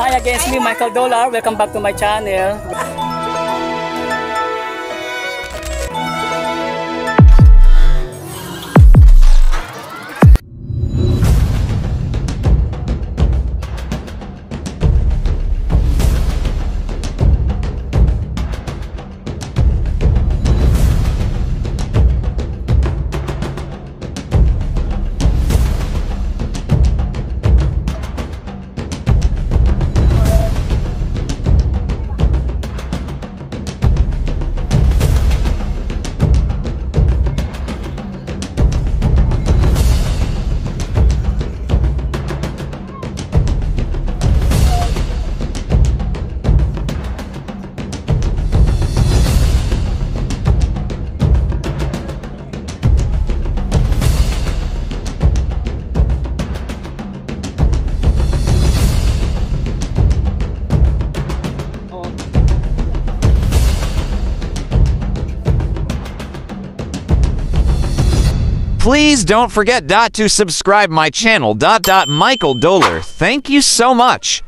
Hi again, it's me, Michael Dollar. Welcome back to my channel. Please don't forget to subscribe my channel, Michael Dollar. Thank you so much.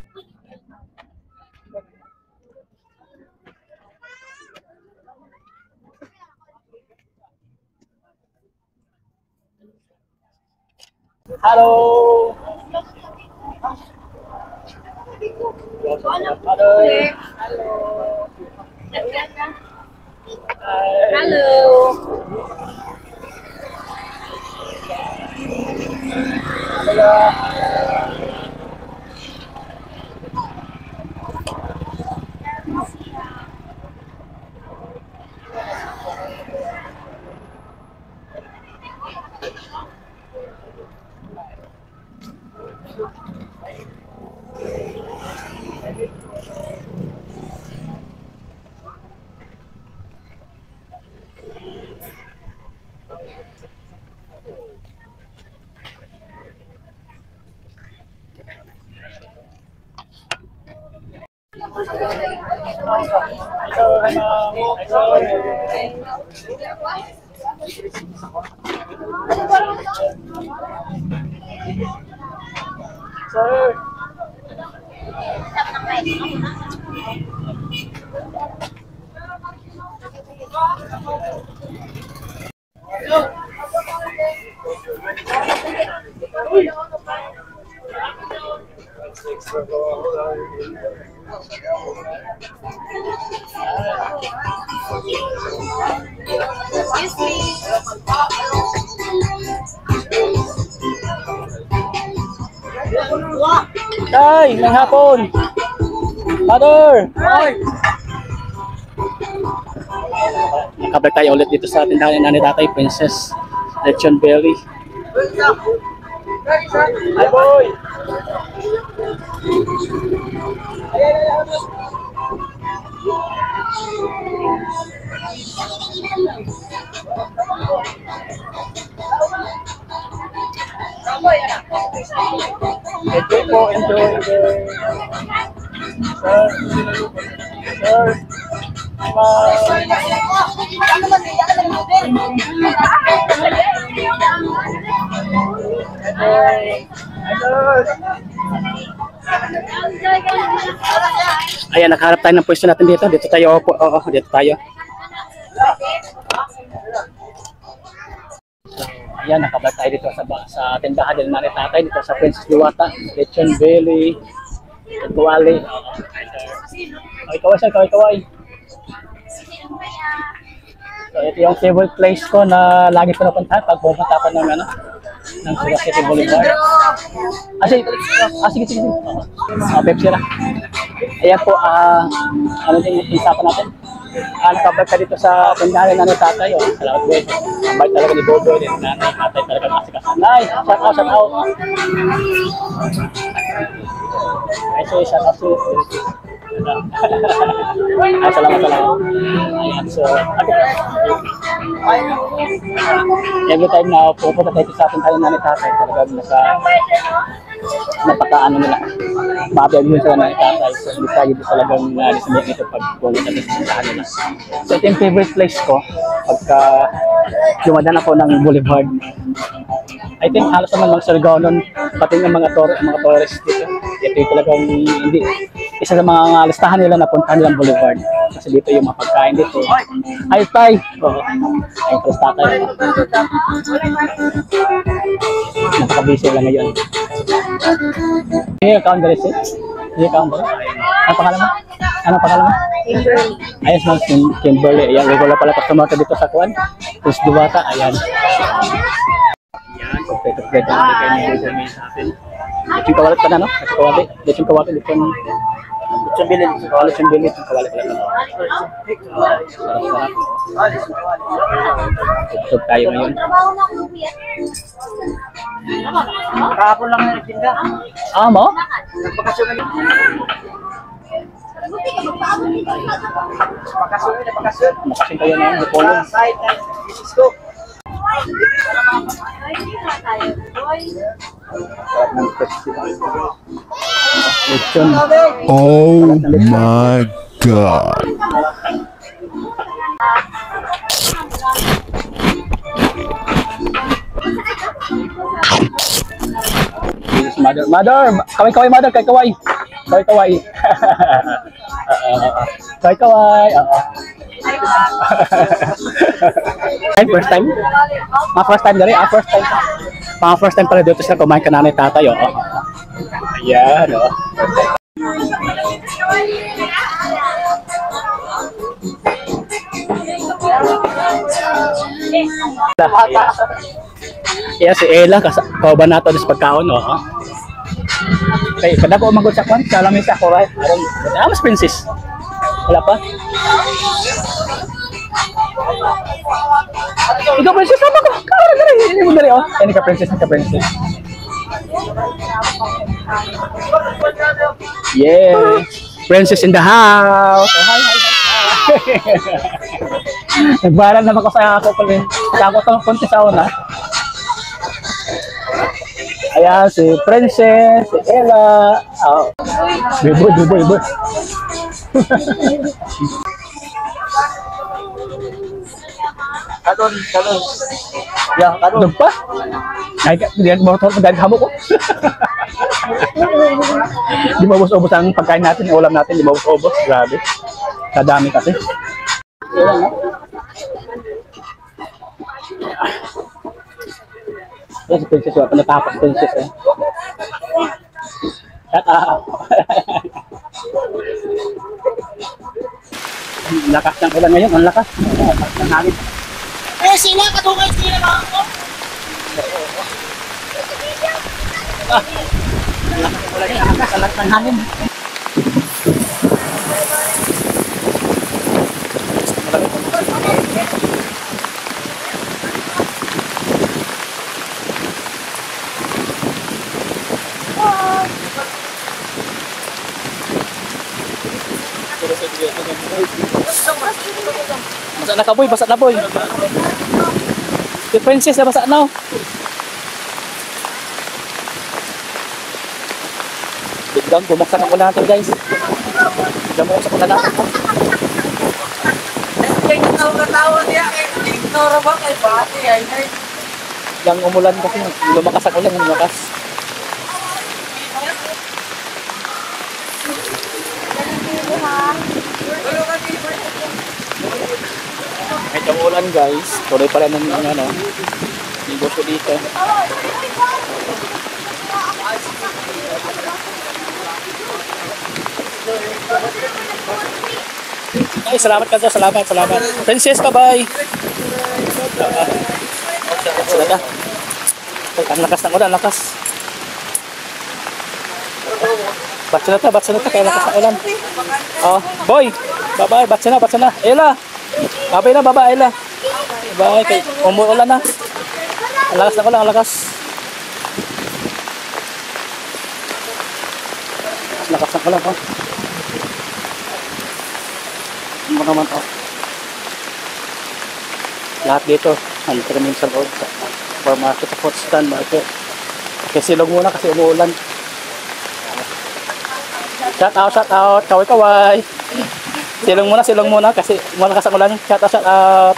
Hello. Sir. Tay, may hapon. Mother. Nakabalik tayo ulit dito sa tindahan ni Tatay, Princess Lechon Belly. Hi boy. Enjoy po, enjoy. Sir. Sir. Ayan, nakaharap tayo ng pwesto natin dito. Dito tayo. Oo, dito tayo. Ayan, nakabalik tayo dito sa tindahan ng Nanay Tatay, dito sa Princess Diwata, Lechon Belly, Tuwali. Kaway sir, kaway. So ito yung favorite place ko na lagi ko napuntahan pag pumunta ko ng Sugar City Boulevard. Sige. Pepsi na. Ayan po, ano din yung isapan natin? Nakabalik ka dito sa tindahan ng Nanay Tatay. Salamat po. Bait talaga ni Bobo din. Nanay Tatay talaga nakasikasan. Nice! Shout out! Ay, so shout out to salamat. Ayan, so every time na pupunta tayo sa atin tayo Nanay Tatay, talagang napakaano nila. Mabiyag yun sila Nanay Tatay. So hindi tayo talagang nalisambik ito pag pumunta tayo sa tindahan nila. So ito yung favorite place ko pagka dumadaan ako ng Boulevard. I think halos naman mga Surigao nun, pati ng mga tourist dito. ito yung talagang hindi, isa sa mga listahan nila na puntahan nilang boulevard. Kasi dito yung mga pagkain dito. Ay, tay! Oo. Ay, plus tatay. Nakakabisi lang ngayon. Hindi account dali sis? Hindi account dali? Ano pangalan mo? Ano pangalan mo? Kimberly. Ayos mo, Kimberly. Ayan, regular pala customer ka dito sa kuwan. Plus Duwata, ayan. Ayan, kompleto-kompleto ang bigay niya yung sa atin. Lechong kawalit pa na, no? Kasi kawalit. Lechong kawalit, lechong bilid. Lechong bilid, lechong kawalit pala na. Sarap-sarap. Tugtog tayo ngayon. Kahapon lang na nagtinda. Ah, mo? Nagpakasyon na. Napakasyon. Makasing kayo na yung polo. Side na business ko. Lechon. Oh my god. Mother, mother, kaway-kaway mother, kaway-kaway. Kaway-kaway. Kaway-kaway. Ay, first time? First time dari, first time. First time pala dito sila kumain ka na ni tatay, oh. Ayan, oh. Iya si Ella kauban nato dis pagkaon no. Kay kada ko magud sa kwan, sa lamesa ko right. Mas princess. Wala pa. Ikaw princess sama ko. Kara ini mo dali oh. Ini ka princess, ka princess. Yeah. Princess in the house. Oh, hi, hi. Nagbaran naman ko sa ako pala. Ako tong konti sa una. Ayan, si Princess, si Ella. Oh. Biboy. Kadon. Ya, kadon pa. Ay, diyan mo to dahil hamo ko. Di mabos-ubos ang pagkain natin, ulam natin, di mabos-ubos. Grabe. Kadami kasi. Ayan, no? Yan si Princess, wala pa natapos Princess eh. Shut up! Ang lakas ng ulan ngayon, ang lakas. Ang lakas ng hangin. Eh, sila katungay sila mga ako. Ang lakas ng ulan ngayon, ang lakas ng hangin. Basa na ka boy, basa na boy. Si Princess na basa na. Biglang bumaksak ang ulan natin guys. Biglang bumaksak ang ulan natin. Katawa niya, ignore ba kay Pati? Biglang umulan kasi, lumakas ang ulan, lumakas. Kahit ang ulan guys, tuloy pala ng ano, negosyo dito. Ay, salamat ka dyan, salamat. Princess, bye-bye. Ang lakas ng ulan, lakas. Batsa na ta, kaya lakas ng ulan. Oh, boy, bye-bye, batsa na. Ella, bye-bye, Ella. Bye, kay umuulan na. Ang lakas ng ulan, ang lakas. Lakas ng ulan, oh. Ano naman to? Lahat dito, nandito kami sa loob sa supermarket, sa food stand market. Kasi silog muna kasi umuulan. Shout out, kaway-kaway. Silong muna kasi malakas ang ulan. Shout out.